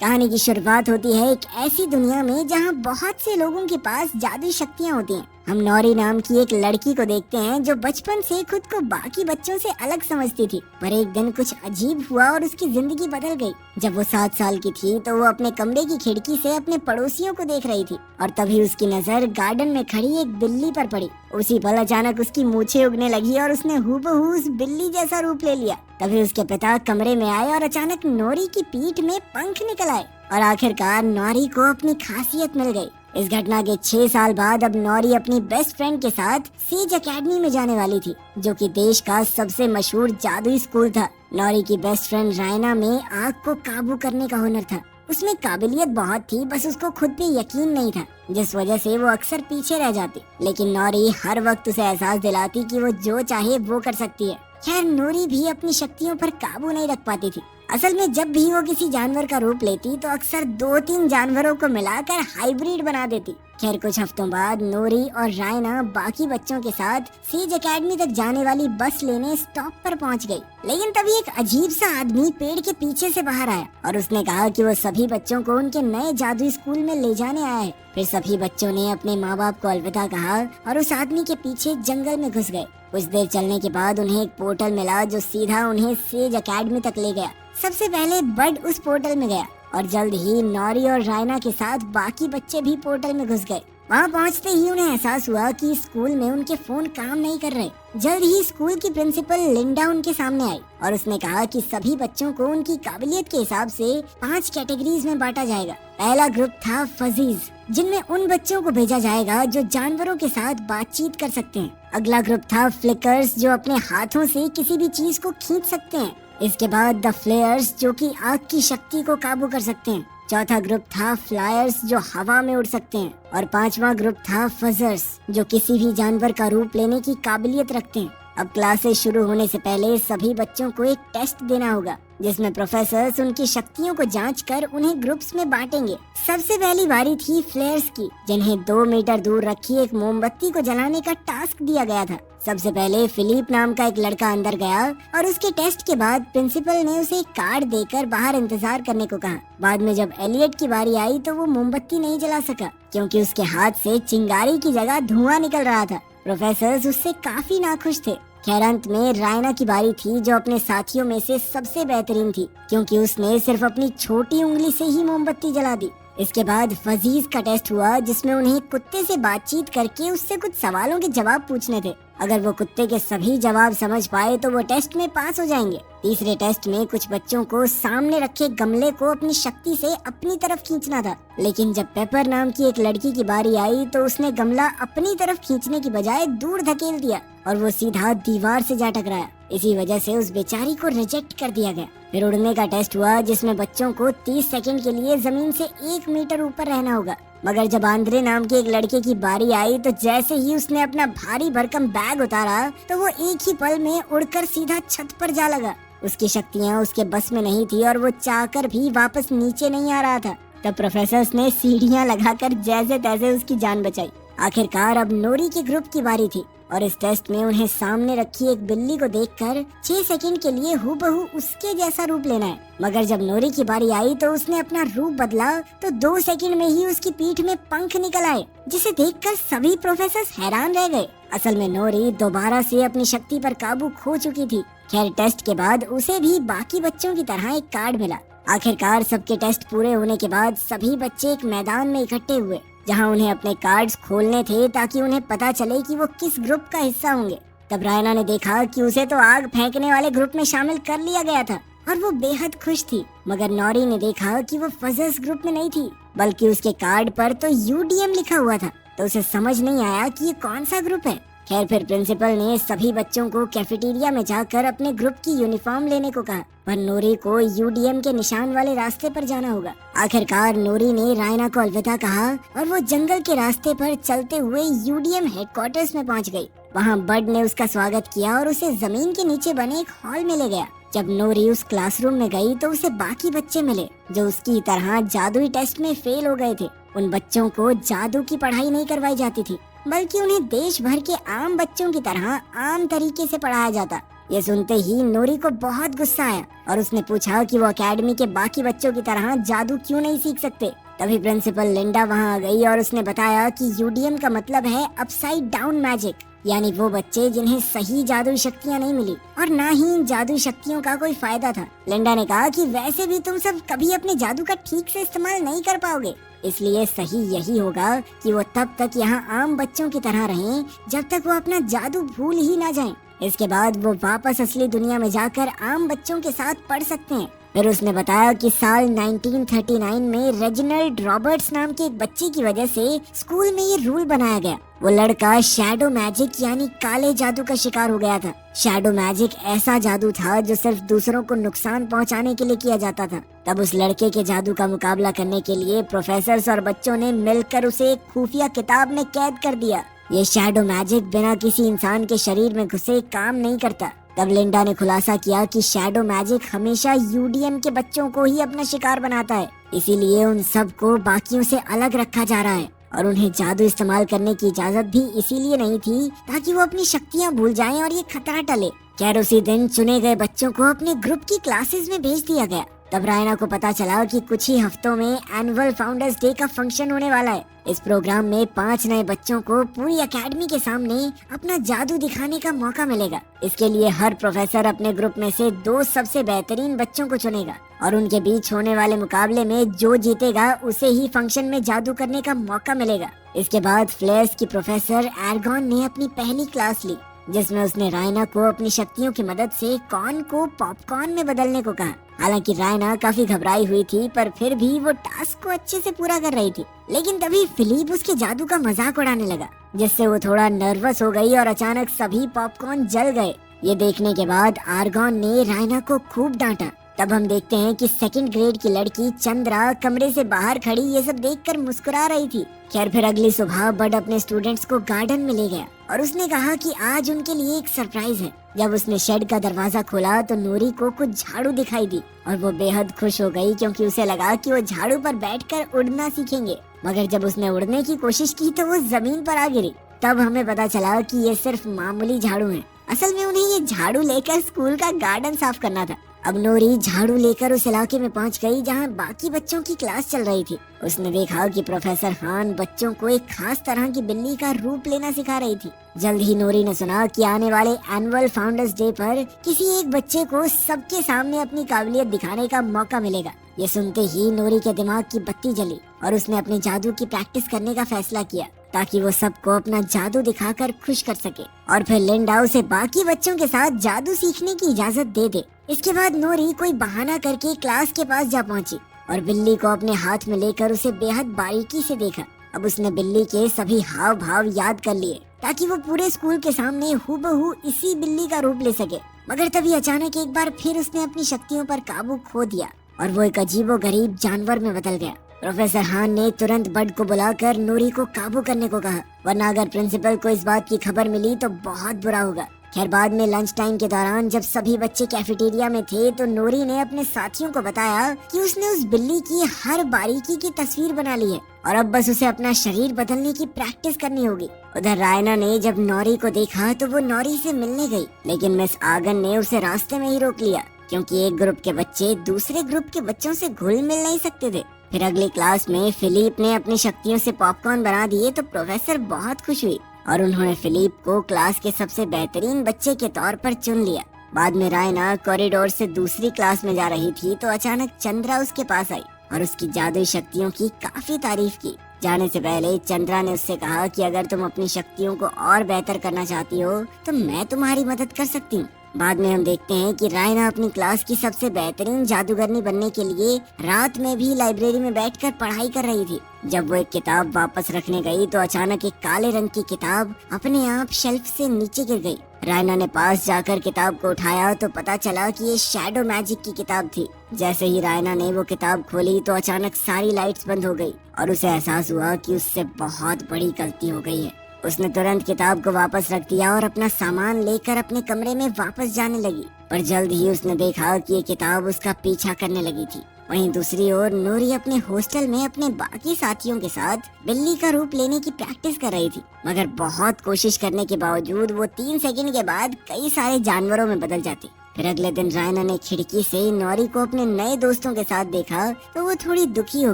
कहानी की शुरुआत होती है एक ऐसी दुनिया में जहाँ बहुत से लोगों के पास जादुई शक्तियाँ होती हैं। हम नौरी नाम की एक लड़की को देखते हैं जो बचपन से खुद को बाकी बच्चों से अलग समझती थी, पर एक दिन कुछ अजीब हुआ और उसकी जिंदगी बदल गई। जब वो 7 साल की थी तो वो अपने कमरे की खिड़की से अपने पड़ोसियों को देख रही थी और तभी उसकी नजर गार्डन में खड़ी एक बिल्ली पर पड़ी। उसी पल अचानक उसकी मूछें उगने लगी और उसने हूबहू उस बिल्ली जैसा रूप ले लिया। तभी उसके पिता कमरे में आए और अचानक नौरी की पीठ में पंख निकल आए और आखिरकार नौरी को अपनी खासियत मिल गई। इस घटना के 6 साल बाद अब नौरी अपनी बेस्ट फ्रेंड के साथ सेज एकेडमी में जाने वाली थी, जो कि देश का सबसे मशहूर जादुई स्कूल था। नौरी की बेस्ट फ्रेंड रायना में आग को काबू करने का हुनर था। उसमें काबिलियत बहुत थी, बस उसको खुद पे यकीन नहीं था, जिस वजह से वो अक्सर पीछे रह जाती। लेकिन नौरी हर वक्त उसे एहसास दिलाती कि वो जो चाहे वो कर सकती है। खैर, नौरी भी अपनी शक्तियों पर काबू नहीं रख पाती थी। असल में जब भी वो किसी जानवर का रूप लेती तो अक्सर 2-3 जानवरों को मिलाकर हाइब्रिड बना देती। खैर, कुछ हफ्तों बाद नौरी और रायना बाकी बच्चों के साथ सेज एकेडमी तक जाने वाली बस लेने स्टॉप पर पहुंच गई। लेकिन तभी एक अजीब सा आदमी पेड़ के पीछे से बाहर आया और उसने कहा कि वो सभी बच्चों को उनके नए जादुई स्कूल में ले जाने आया है। फिर सभी बच्चों ने अपने माँ बाप को अलविदा कहा और उस आदमी के पीछे जंगल में घुस गए। कुछ देर चलने के बाद उन्हें एक पोर्टल मिला जो सीधा उन्हें सेज एकेडमी तक ले गया। सबसे पहले बड उस पोर्टल में गया और जल्द ही नौरी और रायना के साथ बाकी बच्चे भी पोर्टल में घुस गए। वहाँ पहुँचते ही उन्हें एहसास हुआ कि स्कूल में उनके फोन काम नहीं कर रहे। जल्द ही स्कूल की प्रिंसिपल लिंडा उनके सामने आई और उसने कहा कि सभी बच्चों को उनकी काबिलियत के हिसाब से 5 कैटेगरीज में बांटा जाएगा। पहला ग्रुप था फजीज, जिनमें उन बच्चों को भेजा जाएगा जो जानवरों के साथ बातचीत कर सकते हैं। अगला ग्रुप था फ्लिकर्स, जो अपने हाथों से किसी भी चीज को खींच सकते हैं। इसके बाद द फ्लेयर्स, जो कि आग की शक्ति को काबू कर सकते हैं। चौथा ग्रुप था फ्लायर्स, जो हवा में उड़ सकते हैं। और 5वां ग्रुप था फजर्स, जो किसी भी जानवर का रूप लेने की काबिलियत रखते हैं। अब क्लासेस शुरू होने से पहले सभी बच्चों को एक टेस्ट देना होगा, जिसमें प्रोफेसर्स उनकी शक्तियों को जांचकर उन्हें ग्रुप्स में बांटेंगे। सबसे पहली बारी थी फ्लेयर्स की, जिन्हें 2 मीटर दूर रखी एक मोमबत्ती को जलाने का टास्क दिया गया था। सबसे पहले फिलिप नाम का एक लड़का अंदर गया और उसके टेस्ट के बाद प्रिंसिपल ने उसे एक कार्ड देकर बाहर इंतजार करने को कहा। बाद में जब एलियट की बारी आई तो वो मोमबत्ती नहीं जला सका, क्योंकि उसके हाथ से चिंगारी की जगह धुआं निकल रहा था। प्रोफेसर्स उससे काफी नाखुश थे। खैर, अंत में रायना की बारी थी, जो अपने साथियों में से सबसे बेहतरीन थी, क्योंकि उसने सिर्फ अपनी छोटी उंगली से ही मोमबत्ती जला दी। इसके बाद फजीज का टेस्ट हुआ, जिसमें उन्हें कुत्ते से बातचीत करके उससे कुछ सवालों के जवाब पूछने थे। अगर वो कुत्ते के सभी जवाब समझ पाए तो वो टेस्ट में पास हो जाएंगे। तीसरे टेस्ट में कुछ बच्चों को सामने रखे गमले को अपनी शक्ति से अपनी तरफ खींचना था, लेकिन जब पेपर नाम की एक लड़की की बारी आई तो उसने गमला अपनी तरफ खींचने की बजाय दूर धकेल दिया और वो सीधा दीवार से जा टकराया। इसी वजह से उस बेचारी को रिजेक्ट कर दिया गया। फिर उड़ने का टेस्ट हुआ, जिसमें बच्चों को 30 सेकंड के लिए जमीन से 1 मीटर ऊपर रहना होगा। मगर जब आंद्रे नाम के एक लड़के की बारी आई तो जैसे ही उसने अपना भारी भरकम बैग उतारा तो वो एक ही पल में उड़कर सीधा छत पर जा लगा। उसकी शक्तियाँ उसके बस में नहीं थी और वो चाहकर भी वापस नीचे नहीं आ रहा था। तब प्रोफेसर्स ने सीढ़ियाँ लगाकर जैसे तैसे उसकी जान बचाई। आखिरकार अब नौरी के ग्रुप की बारी थी और इस टेस्ट में उन्हें सामने रखी एक बिल्ली को देखकर 6 सेकंड के लिए हूबहू उसके जैसा रूप लेना है। मगर जब नौरी की बारी आई तो उसने अपना रूप बदला तो 2 सेकंड में ही उसकी पीठ में पंख निकल आए, जिसे देखकर सभी प्रोफेसर्स हैरान रह गए। असल में नौरी दोबारा से अपनी शक्ति पर काबू खो चुकी थी। खैर, टेस्ट के बाद उसे भी बाकी बच्चों की तरह एक कार्ड मिला। आखिरकार सबके टेस्ट पूरे होने के बाद सभी बच्चे एक मैदान में इकट्ठे हुए, जहां उन्हें अपने कार्ड्स खोलने थे ताकि उन्हें पता चले कि वो किस ग्रुप का हिस्सा होंगे। तब रायना ने देखा कि उसे तो आग फेंकने वाले ग्रुप में शामिल कर लिया गया था और वो बेहद खुश थी। मगर नौरी ने देखा कि वो फजर्स ग्रुप में नहीं थी, बल्कि उसके कार्ड पर तो यूडीएम लिखा हुआ था, तो उसे समझ नहीं आया कि ये कौन सा ग्रुप है। खैर, फिर प्रिंसिपल ने सभी बच्चों को कैफेटेरिया में जाकर अपने ग्रुप की यूनिफॉर्म लेने को कहा, पर नौरी को यूडीएम के निशान वाले रास्ते पर जाना होगा। आखिरकार नौरी ने रायना को अलविदा कहा और वो जंगल के रास्ते पर चलते हुए यूडीएम हेडक्वार्टर्स में पहुंच गई। वहां बड ने उसका स्वागत किया और उसे जमीन के नीचे बने एक हॉल में ले गया। जब नौरी उस क्लासरूम में गई तो उसे बाकी बच्चे मिले जो उसकी तरह जादुई टेस्ट में फेल हो गए थे। उन बच्चों को जादू की पढ़ाई नहीं करवाई जाती थी, बल्कि उन्हें देश भर के आम बच्चों की तरह आम तरीके से पढ़ाया जाता। ये सुनते ही नोरी को बहुत गुस्सा आया और उसने पूछा कि वो एकेडमी के बाकी बच्चों की तरह जादू क्यों नहीं सीख सकते। तभी प्रिंसिपल लिंडा वहाँ आ गई और उसने बताया कि यूडीएम का मतलब है अपसाइड डाउन मैजिक, यानी वो बच्चे जिन्हें सही जादुई शक्तियाँ नहीं मिली और ना ही इन जादुई शक्तियों का कोई फायदा था। लिंडा ने कहा कि वैसे भी तुम सब कभी अपने जादू का ठीक से इस्तेमाल नहीं कर पाओगे, इसलिए सही यही होगा कि वो तब तक यहाँ आम बच्चों की तरह रहें जब तक वो अपना जादू भूल ही ना जाएं। इसके बाद वो वापस असली दुनिया में जाकर आम बच्चों के साथ पढ़ सकते हैं। फिर उसने बताया कि साल 1939 में रेजिनाल्ड रॉबर्ट्स नाम के एक बच्चे की वजह से स्कूल में ये रूल बनाया गया। वो लड़का शैडो मैजिक यानी काले जादू का शिकार हो गया था। शैडो मैजिक ऐसा जादू था जो सिर्फ दूसरों को नुकसान पहुंचाने के लिए किया जाता था। तब उस लड़के के जादू का मुकाबला करने के लिए प्रोफेसर्स और बच्चों ने मिलकर उसे एक खुफिया किताब में कैद कर दिया। ये शैडो मैजिक बिना किसी इंसान के शरीर में घुसे काम नहीं करता। तब लिंडा ने खुलासा किया कि शैडो मैजिक हमेशा यूडीएम के बच्चों को ही अपना शिकार बनाता है, इसीलिए उन सब को बाकियों से अलग रखा जा रहा है और उन्हें जादू इस्तेमाल करने की इजाजत भी इसीलिए नहीं थी ताकि वो अपनी शक्तियाँ भूल जाएं और ये खतरा टले। खैर उसी दिन चुने गए बच्चों को अपने ग्रुप की क्लासेस में भेज दिया गया। तब रायना को पता चला कि कुछ ही हफ्तों में एनुअल फाउंडर्स डे का फंक्शन होने वाला है। इस प्रोग्राम में 5 नए बच्चों को पूरी एकेडमी के सामने अपना जादू दिखाने का मौका मिलेगा। इसके लिए हर प्रोफेसर अपने ग्रुप में से 2 सबसे बेहतरीन बच्चों को चुनेगा और उनके बीच होने वाले मुकाबले में जो जीतेगा उसे ही फंक्शन में जादू करने का मौका मिलेगा। इसके बाद फ्लेयर्स की प्रोफेसर एर्गॉन ने अपनी पहली क्लास ली, जिसमें उसने रायना को अपनी शक्तियों की मदद से कॉर्न को पॉपकॉर्न में बदलने को कहा। हालांकि रायना काफी घबराई हुई थी, पर फिर भी वो टास्क को अच्छे से पूरा कर रही थी। लेकिन तभी फिलिप उसके जादू का मजाक उड़ाने लगा, जिससे वो थोड़ा नर्वस हो गई और अचानक सभी पॉपकॉर्न जल गए। ये देखने के बाद आर्गॉन ने रायना को खूब डांटा। तब हम देखते हैं कि 2nd ग्रेड की लड़की चंद्रा कमरे से बाहर खड़ी ये सब देखकर मुस्कुरा रही थी। खैर फिर अगली सुबह बड अपने स्टूडेंट्स को गार्डन में ले गया और उसने कहा कि आज उनके लिए एक सरप्राइज है। जब उसने शेड का दरवाजा खोला तो नूरी को कुछ झाड़ू दिखाई दी और वो बेहद खुश हो गई, क्योंकि उसे लगा कि वो झाड़ू पर बैठकर उड़ना सीखेंगे। मगर जब उसने उड़ने की कोशिश की तो वो जमीन पर आ गिरी। तब हमें पता चला कि ये सिर्फ मामूली झाड़ू है। असल में उन्हें ये झाड़ू लेकर स्कूल का गार्डन साफ करना था। अब नूरी झाड़ू लेकर उस इलाके में पहुंच गई जहां बाकी बच्चों की क्लास चल रही थी। उसने देखा कि प्रोफेसर हान बच्चों को एक खास तरह की बिल्ली का रूप लेना सिखा रही थी। जल्द ही नूरी ने सुना कि आने वाले एनुअल फाउंडर्स डे पर किसी एक बच्चे को सबके सामने अपनी काबिलियत दिखाने का मौका मिलेगा। ये सुनते ही नूरी के दिमाग की बत्ती जली और उसने अपने जादू की प्रैक्टिस करने का फैसला किया ताकि वो सबको अपना जादू दिखाकर खुश कर सके और फिर लिंडा उसे बाकी बच्चों के साथ जादू सीखने की इजाजत दे दे। इसके बाद नूरी कोई बहाना करके क्लास के पास जा पहुंची और बिल्ली को अपने हाथ में लेकर उसे बेहद बारीकी से देखा। अब उसने बिल्ली के सभी हाव भाव याद कर लिए ताकि वो पूरे स्कूल के सामने हूबहू इसी बिल्ली का रूप ले सके। मगर तभी अचानक एक बार फिर उसने अपनी शक्तियों पर काबू खो दिया और वो एक अजीबोगरीब जानवर में बदल गया। प्रोफेसर हान ने तुरंत बड को बुलाकर नूरी को काबू करने को कहा, वरना अगर प्रिंसिपल को इस बात की खबर मिली तो बहुत बुरा होगा। खैर बाद में लंच टाइम के दौरान जब सभी बच्चे कैफेटेरिया में थे तो नूरी ने अपने साथियों को बताया कि उसने उस बिल्ली की हर बारीकी की तस्वीर बना ली है और अब बस उसे अपना शरीर बदलने की प्रैक्टिस करनी होगी। उधर रायना ने जब नौरी को देखा तो वो नौरी से मिलने गई, लेकिन मिस आगन ने उसे रास्ते में ही रोक लिया, क्योंकि एक ग्रुप के बच्चे दूसरे ग्रुप के बच्चों से घुल मिल नहीं सकते थे। फिर अगली क्लास में फिलिप ने अपनी शक्तियों से पॉपकॉर्न बना दिए तो प्रोफेसर बहुत खुश हुई और उन्होंने फिलिप को क्लास के सबसे बेहतरीन बच्चे के तौर पर चुन लिया। बाद में रायना कॉरिडोर से दूसरी क्लास में जा रही थी तो अचानक चंद्रा उसके पास आई और उसकी जादुई शक्तियों की काफी तारीफ की। जाने से पहले चंद्रा ने उससे कहा कि अगर तुम अपनी शक्तियों को और बेहतर करना चाहती हो तो मैं तुम्हारी मदद कर सकती हूँ। बाद में हम देखते हैं कि रायना अपनी क्लास की सबसे बेहतरीन जादूगरनी बनने के लिए रात में भी लाइब्रेरी में बैठकर पढ़ाई कर रही थी। जब वो एक किताब वापस रखने गई तो अचानक एक काले रंग की किताब अपने आप शेल्फ से नीचे गिर गई। रायना ने पास जाकर किताब को उठाया तो पता चला कि ये शैडो मैजिक की किताब थी। जैसे ही रायना ने वो किताब खोली तो अचानक सारी लाइट्स बंद हो गई और उसे एहसास हुआ कि उससे बहुत बड़ी गलती हो गई है। उसने तुरंत किताब को वापस रख दिया और अपना सामान लेकर अपने कमरे में वापस जाने लगी, पर जल्द ही उसने देखा कि ये किताब उसका पीछा करने लगी थी वहीं दूसरी ओर नोरी अपने हॉस्टल में अपने बाकी साथियों के साथ बिल्ली का रूप लेने की प्रैक्टिस कर रही थी, मगर बहुत कोशिश करने के बावजूद वो 3 सेकंड के बाद कई सारे जानवरों में बदल जाती। फिर अगले दिन रायना ने खिड़की से नोरी को अपने नए दोस्तों के साथ देखा तो वो थोड़ी दुखी हो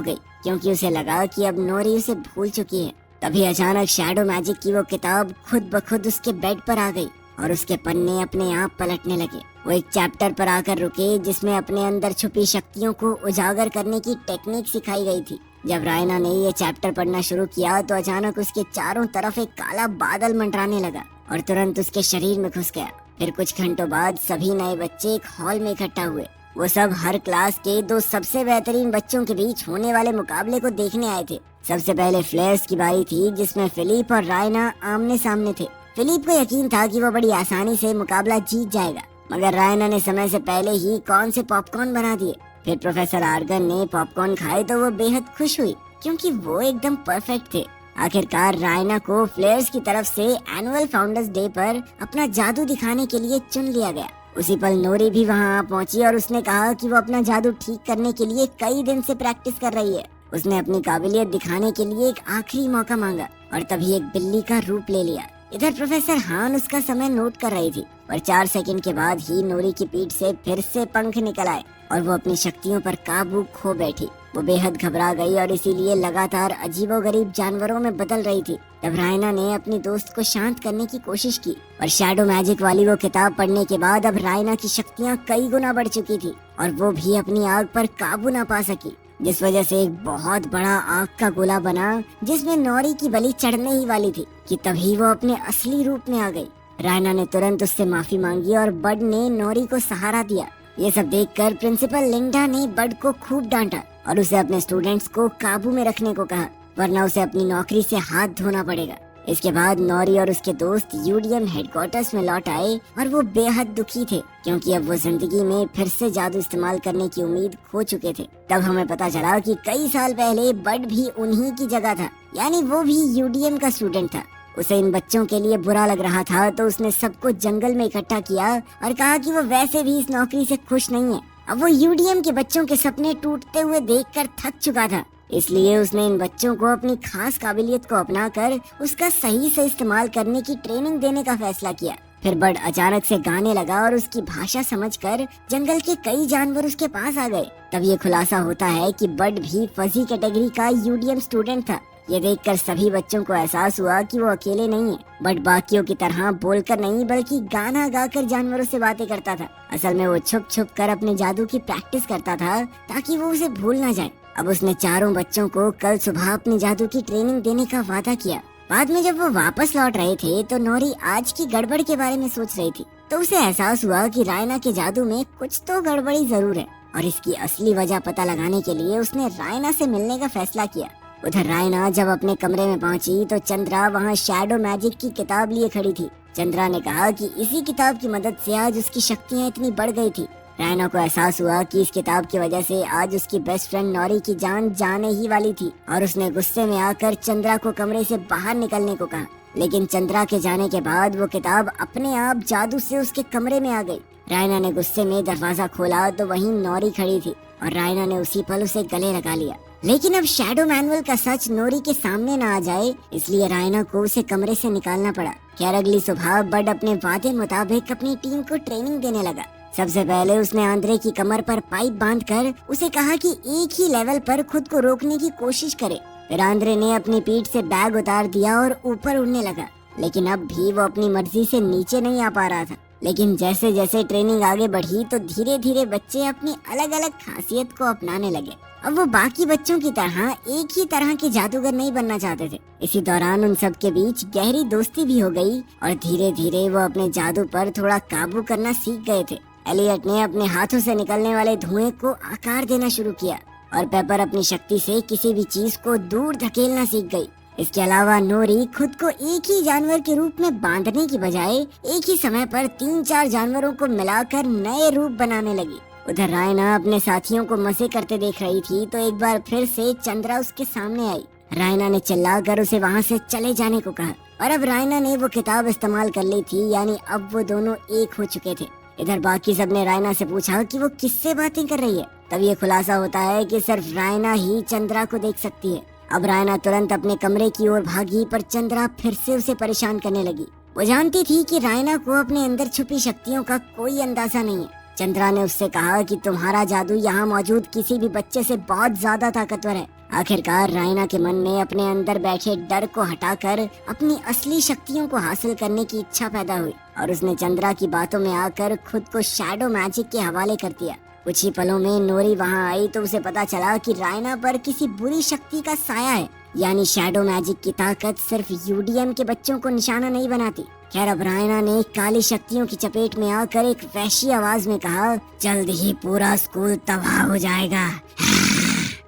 गई, क्योंकि उसे लगा कि अब नोरी उसे भूल चुकी है। तभी अचानक शैडो मैजिक की वो किताब खुद ब खुद उसके बेड पर आ गई और उसके पन्ने अपने आप पलटने लगे। वो एक चैप्टर पर आकर रुके जिसमें अपने अंदर छुपी शक्तियों को उजागर करने की टेक्निक सिखाई गई थी। जब रायना ने ये चैप्टर पढ़ना शुरू किया तो अचानक उसके चारों तरफ एक काला बादल मंडराने लगा और तुरंत उसके शरीर में घुस गया। फिर कुछ घंटों बाद सभी नए बच्चे एक हॉल में इकट्ठा हुए। वो सब हर क्लास के 2 सबसे बेहतरीन बच्चों के बीच होने वाले मुकाबले को देखने आए थे। सबसे पहले फ्लेयर्स की बारी थी, जिसमें फिलिप और रायना आमने सामने थे। फिलिप को यकीन था कि वो बड़ी आसानी से मुकाबला जीत जाएगा, मगर रायना ने समय से पहले ही कौन से पॉपकॉर्न बना दिए। फिर प्रोफेसर आर्गन ने पॉपकॉर्न खाए तो वो बेहद खुश हुई, क्योंकि वो एकदम परफेक्ट थे। आखिरकार रायना को फ्लेयर्स की तरफ से एनुअल फाउंडर्स डे पर अपना जादू दिखाने के लिए चुन लिया गया। उसी पल नोरी भी वहाँ पहुँची और उसने कहा कि वो अपना जादू ठीक करने के लिए कई दिन से प्रैक्टिस कर रही है। उसने अपनी काबिलियत दिखाने के लिए एक आखिरी मौका मांगा और तभी एक बिल्ली का रूप ले लिया। इधर प्रोफेसर हान उसका समय नोट कर रही थी और 4 सेकंड के बाद ही नोरी की पीठ से फिर से पंख निकल आए और वो अपनी शक्तियों पर काबू खो बैठी। वो बेहद घबरा गई और इसीलिए लगातार अजीबोगरीब जानवरों में बदल रही थी। तब रायना ने अपनी दोस्त को शांत करने की कोशिश की और शैडो मैजिक वाली वो किताब पढ़ने के बाद अब रायना की शक्तियाँ कई गुना बढ़ चुकी थी और वो भी अपनी आग पर काबू न पा सकी, जिस वजह से एक बहुत बड़ा आग का गोला बना जिसमें नोरी की बलि चढ़ने ही वाली थी कि तभी वो अपने असली रूप में आ गई। रायना ने तुरंत उससे माफी मांगी और बड ने नोरी को सहारा दिया। ये सब देखकर प्रिंसिपल लिंडा ने बड को खूब डांटा और उसे अपने स्टूडेंट्स को काबू में रखने को कहा, वरना उसे अपनी नौकरी से हाथ धोना पड़ेगा। इसके बाद नोरी और उसके दोस्त यूडीएम हेडक्वार्टर्स में लौट आए और वो बेहद दुखी थे, क्योंकि अब वो जिंदगी में फिर से जादू इस्तेमाल करने की उम्मीद खो चुके थे। तब हमें पता चला कि कई साल पहले बड भी उन्हीं की जगह था, यानी वो भी यूडीएम का स्टूडेंट था। उसे इन बच्चों के लिए बुरा लग रहा था तो उसने सबको जंगल में इकट्ठा किया और कहा कि वो वैसे भी इस नौकरी से खुश नहीं है। अब वो यूडीएम के बच्चों के सपने टूटते हुए देखकर थक चुका था, इसलिए उसने इन बच्चों को अपनी खास काबिलियत को अपनाकर उसका सही से इस्तेमाल करने की ट्रेनिंग देने का फैसला किया। फिर बड अचानक से गाने लगा और उसकी भाषा समझकर जंगल के कई जानवर उसके पास आ गए। तब ये खुलासा होता है कि बड भी फजी कैटेगरी का यूडीएम स्टूडेंट था। ये देखकर सभी बच्चों को एहसास हुआ कि वो अकेले नहीं है। बट बाकियों की तरह बोलकर नहीं बल्कि गाना गाकर जानवरों से बातें करता था। असल में वो छुप छुप कर अपने जादू की प्रैक्टिस करता था ताकि वो उसे भूल ना जाए। अब उसने चारों बच्चों को कल सुबह अपने जादू की ट्रेनिंग देने का वादा किया। बाद में जब वो वापस लौट रहे थे तो नोरी आज की गड़बड़ के बारे में सोच रही थी, तो उसे एहसास हुआ कि रायना के जादू में कुछ तो गड़बड़ी जरूर है और इसकी असली वजह पता लगाने के लिए उसने रायना से मिलने का फैसला किया। उधर रायना जब अपने कमरे में पहुंची तो चंद्रा वहां शैडो मैजिक की किताब लिए खड़ी थी। चंद्रा ने कहा कि इसी किताब की मदद से आज उसकी शक्तियाँ इतनी बढ़ गई थी। रायना को एहसास हुआ कि इस किताब की वजह से आज उसकी बेस्ट फ्रेंड नोरी की जान जाने ही वाली थी और उसने गुस्से में आकर चंद्रा को कमरे से बाहर निकलने को कहा। लेकिन चंद्रा के जाने के बाद वो किताब अपने आप जादू से उसके कमरे में आ गई। रायना ने गुस्से में दरवाजा खोला तो वहीं नोरी खड़ी थी और रायना ने उसी पल उसे गले लगा लिया। लेकिन अब शैडो मैनुअल का सच नोरी के सामने न आ जाए, इसलिए रायना को उसे कमरे से निकालना पड़ा। खैर अगली सुबह बड अपने वादे मुताबिक अपनी टीम को ट्रेनिंग देने लगा। सबसे पहले उसने आंद्रे की कमर पर पाइप बांधकर उसे कहा कि एक ही लेवल पर खुद को रोकने की कोशिश करे। फिर आंद्रे ने अपनी पीठ से बैग उतार दिया और ऊपर उड़ने लगा, लेकिन अब भी वो अपनी मर्जी से नीचे नहीं आ पा रहा था। लेकिन जैसे जैसे ट्रेनिंग आगे बढ़ी तो धीरे धीरे बच्चे अपनी अलग अलग खासियत को अपनाने लगे। अब वो बाकी बच्चों की तरह एक ही तरह के जादूगर नहीं बनना चाहते थे। इसी दौरान उन सब के बीच गहरी दोस्ती भी हो गई और धीरे धीरे वो अपने जादू पर थोड़ा काबू करना सीख गए थे। एलियट ने अपने हाथों से निकलने वाले धुएं को आकार देना शुरू किया और पेपर अपनी शक्ति से किसी भी चीज को दूर धकेलना सीख गई। इसके अलावा नोरी खुद को एक ही जानवर के रूप में बांधने की बजाय एक ही समय पर 3-4 जानवरों को मिलाकर नए रूप बनाने लगी। उधर रायना अपने साथियों को मजे करते देख रही थी तो एक बार फिर से चंद्रा उसके सामने आई। रायना ने चिल्लाकर उसे वहाँ से चले जाने को कहा और अब रायना ने वो किताब इस्तेमाल कर ली थी, यानी अब वो दोनों एक हो चुके थे। इधर बाकी सब ने रायना से पूछा कि वो किससे बातें कर रही है। तब ये खुलासा होता है कि सिर्फ रायना ही चंद्रा को देख सकती है। अब रायना तुरंत अपने कमरे की ओर भागी, पर चंद्रा फिर से उसे परेशान करने लगी। वो जानती थी कि रायना को अपने अंदर छुपी शक्तियों का कोई अंदाजा नहीं है। चंद्रा ने उससे कहा कि तुम्हारा जादू यहाँ मौजूद किसी भी बच्चे से बहुत ज्यादा ताकतवर है। आखिरकार रायना के मन में अपने अंदर बैठे डर को हटाकर अपनी असली शक्तियों को हासिल करने की इच्छा पैदा हुई और उसने चंद्रा की बातों में आकर खुद को शैडो मैजिक के हवाले कर दिया। कुछ ही पलों में नोरी वहां आई तो उसे पता चला कि रायना पर किसी बुरी शक्ति का साया है, यानी शैडो मैजिक की ताकत सिर्फ यूडीएम के बच्चों को निशाना नहीं बनाती। खैर, अब रायना ने काली शक्तियों की चपेट में आकर एक वहशी आवाज में कहा, जल्द ही पूरा स्कूल तबाह हो जाएगा।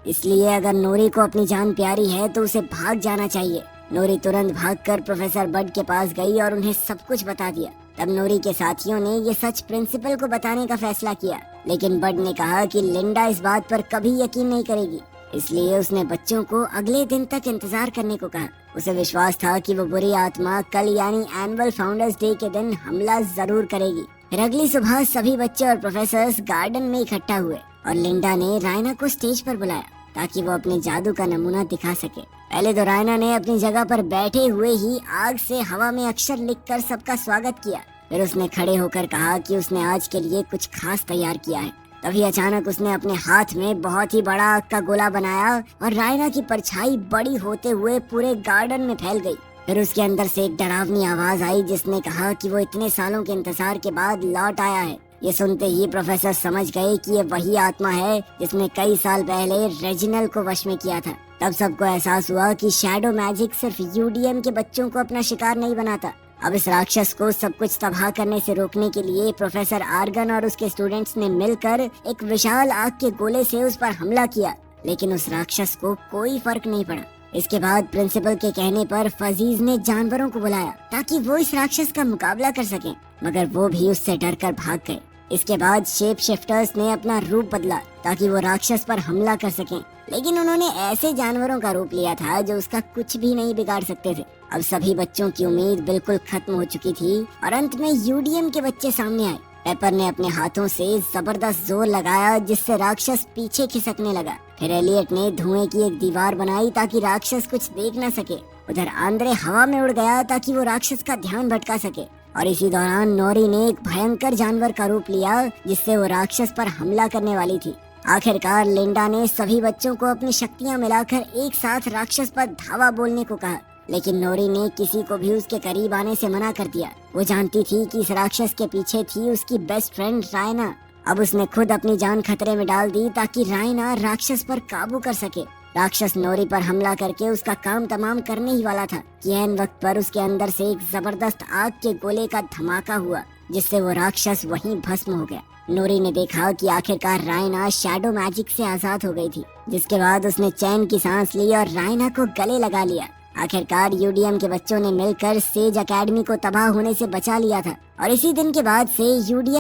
इसलिए अगर नोरी को अपनी जान प्यारी है तो उसे भाग जाना चाहिए। नोरी तुरंत भागकर प्रोफेसर बड के पास गई और उन्हें सब कुछ बता दिया। तब नोरी के साथियों ने ये सच प्रिंसिपल को बताने का फैसला किया, लेकिन बड ने कहा कि लिंडा इस बात पर कभी यकीन नहीं करेगी, इसलिए उसने बच्चों को अगले दिन तक इंतजार करने को कहा। उसे विश्वास था कि वो बुरी आत्मा कल यानी एनुअल फाउंडर्स डे के दिन हमला जरूर करेगी। फिर अगली सुबह सभी बच्चे और प्रोफेसर्स गार्डन में इकट्ठा हुए और लिंडा ने रायना को स्टेज पर बुलाया ताकि वो अपने जादू का नमूना दिखा सके। पहले तो रायना ने अपनी जगह पर बैठे हुए ही आग से हवा में अक्षर लिखकर सबका स्वागत किया। फिर उसने खड़े होकर कहा कि उसने आज के लिए कुछ खास तैयार किया है। तभी अचानक उसने अपने हाथ में बहुत ही बड़ा आग का गोला बनाया और रायना की परछाई बड़ी होते हुए पूरे गार्डन में फैल गई। फिर उसके अंदर से एक डरावनी आवाज आई जिसने कहा कि वो इतने सालों के इंतजार के बाद लौट आया है। ये सुनते ही प्रोफेसर समझ गए कि ये वही आत्मा है जिसने कई साल पहले रेजिनल को वश में किया था। तब सबको एहसास हुआ कि शैडो मैजिक सिर्फ यूडीएम के बच्चों को अपना शिकार नहीं बनाता। अब इस राक्षस को सब कुछ तबाह करने से रोकने के लिए प्रोफेसर आर्गन और उसके स्टूडेंट्स ने मिलकर एक विशाल आग के गोले से उस पर हमला किया, लेकिन उस राक्षस को कोई फर्क नहीं पड़ा। इसके बाद प्रिंसिपल के कहने पर फजीज ने जानवरों को बुलाया ताकि वो इस राक्षस का मुकाबला कर सकें, मगर वो भी उससे डरकर भाग गए। इसके बाद शेप शिफ्टर्स ने अपना रूप बदला ताकि वो राक्षस पर हमला कर सकें, लेकिन उन्होंने ऐसे जानवरों का रूप लिया था जो उसका कुछ भी नहीं बिगाड़ सकते थे। अब सभी बच्चों की उम्मीद बिल्कुल खत्म हो चुकी थी और अंत में यूडीएम के बच्चे सामने आए। पेपर ने अपने हाथों से जबरदस्त जोर लगाया जिससे राक्षस पीछे खिसकने लगा। फिर एलियट ने धुएं की एक दीवार बनाई ताकि राक्षस कुछ देख न सके। उधर आंद्रे हवा में उड़ गया ताकि वो राक्षस का ध्यान भटका सके और इसी दौरान नोरी ने एक भयंकर जानवर का रूप लिया जिससे वो राक्षस पर हमला करने वाली थी। आखिरकार लिंडा ने सभी बच्चों को अपनी शक्तियां मिलाकर एक साथ राक्षस पर धावा बोलने को कहा, लेकिन नोरी ने किसी को भी उसके करीब आने से मना कर दिया। वो जानती थी कि इस राक्षस के पीछे थी उसकी बेस्ट फ्रेंड रायना। अब उसने खुद अपनी जान खतरे में डाल दी ताकि रायना राक्षस पर काबू कर सके। राक्षस नोरी पर हमला करके उसका काम तमाम करने ही वाला था कि ऐन वक्त पर उसके अंदर से एक जबरदस्त आग के गोले का धमाका हुआ जिससे वो राक्षस वहीं भस्म हो गया। नोरी ने देखा कि आखिरकार रायना शैडो मैजिक से आजाद हो गई थी, जिसके बाद उसने चैन की सांस ली और रायना को गले लगा लिया। आखिरकार यूडीएम के बच्चों ने मिलकर सेज एकेडमी को तबाह होने से बचा लिया था और इसी दिन के बाद से यूडीएम